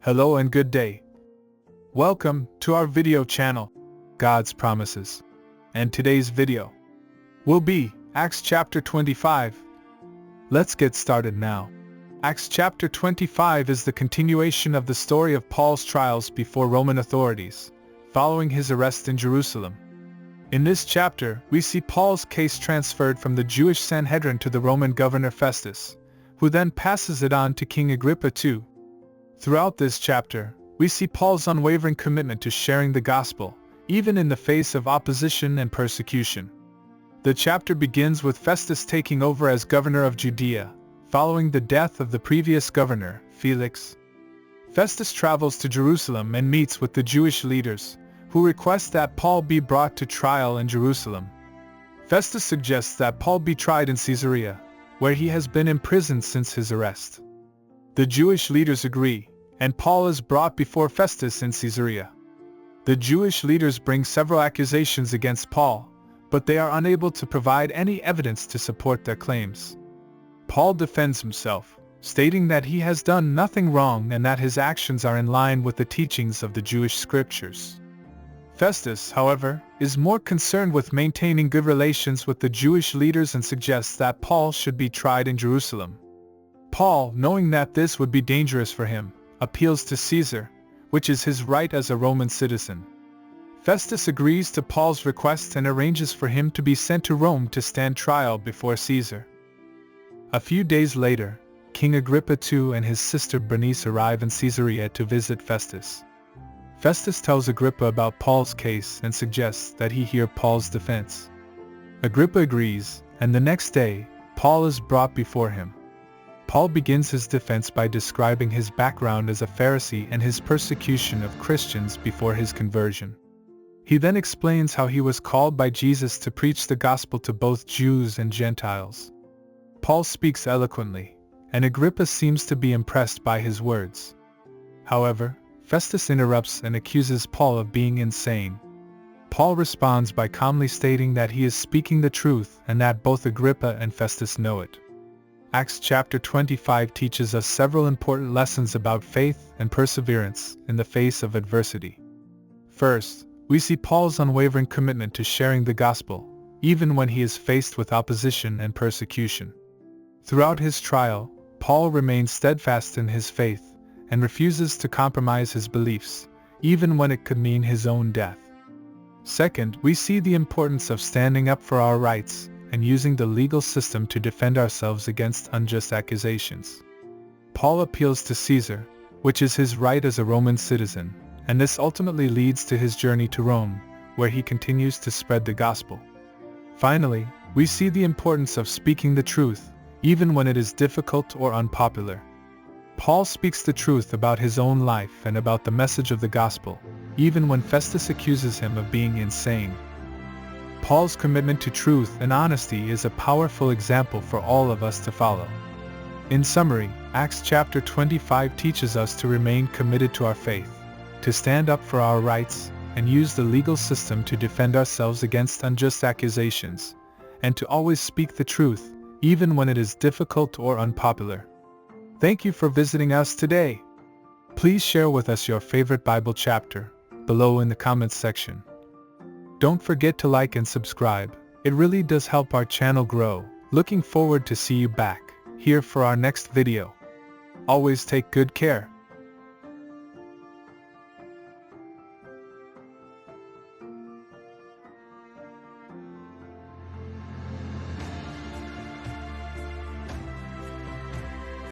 Hello and good day. Welcome to our video channel, God's Promises. And today's video will be Acts chapter 25. Let's get started now. Acts chapter 25 is the continuation of the story of Paul's trials before Roman authorities, following his arrest in Jerusalem. In this chapter, we see Paul's case transferred from the Jewish Sanhedrin to the Roman governor Festus, who then passes it on to King Agrippa II. Throughout this chapter, we see Paul's unwavering commitment to sharing the gospel, even in the face of opposition and persecution. The chapter begins with Festus taking over as governor of Judea, following the death of the previous governor, Felix. Festus travels to Jerusalem and meets with the Jewish leaders, who request that Paul be brought to trial in Jerusalem. Festus suggests that Paul be tried in Caesarea, where he has been imprisoned since his arrest. The Jewish leaders agree, and Paul is brought before Festus in Caesarea. The Jewish leaders bring several accusations against Paul, but they are unable to provide any evidence to support their claims. Paul defends himself, stating that he has done nothing wrong and that his actions are in line with the teachings of the Jewish scriptures. Festus, however, is more concerned with maintaining good relations with the Jewish leaders and suggests that Paul should be tried in Jerusalem. Paul, knowing that this would be dangerous for him, appeals to Caesar, which is his right as a Roman citizen. Festus agrees to Paul's request and arranges for him to be sent to Rome to stand trial before Caesar. A few days later, King Agrippa II and his sister Bernice arrive in Caesarea to visit Festus. Festus tells Agrippa about Paul's case and suggests that he hear Paul's defense. Agrippa agrees, and the next day, Paul is brought before him. Paul begins his defense by describing his background as a Pharisee and his persecution of Christians before his conversion. He then explains how he was called by Jesus to preach the gospel to both Jews and Gentiles. Paul speaks eloquently, and Agrippa seems to be impressed by his words. However, Festus interrupts and accuses Paul of being insane. Paul responds by calmly stating that he is speaking the truth and that both Agrippa and Festus know it. Acts chapter 25 teaches us several important lessons about faith and perseverance in the face of adversity. First, we see Paul's unwavering commitment to sharing the gospel, even when he is faced with opposition and persecution. Throughout his trial, Paul remains steadfast in his faith and refuses to compromise his beliefs, even when it could mean his own death. Second, we see the importance of standing up for our rights and using the legal system to defend ourselves against unjust accusations. Paul appeals to Caesar, which is his right as a Roman citizen, and this ultimately leads to his journey to Rome, where he continues to spread the gospel. Finally, we see the importance of speaking the truth, even when it is difficult or unpopular. Paul speaks the truth about his own life and about the message of the gospel, even when Festus accuses him of being insane. Paul's commitment to truth and honesty is a powerful example for all of us to follow. In summary, Acts chapter 25 teaches us to remain committed to our faith, to stand up for our rights, and use the legal system to defend ourselves against unjust accusations, and to always speak the truth, even when it is difficult or unpopular. Thank you for visiting us today. Please share with us your favorite Bible chapter below in the comments section. Don't forget to like and subscribe. It really does help our channel grow. Looking forward to see you back here for our next video. Always take good care.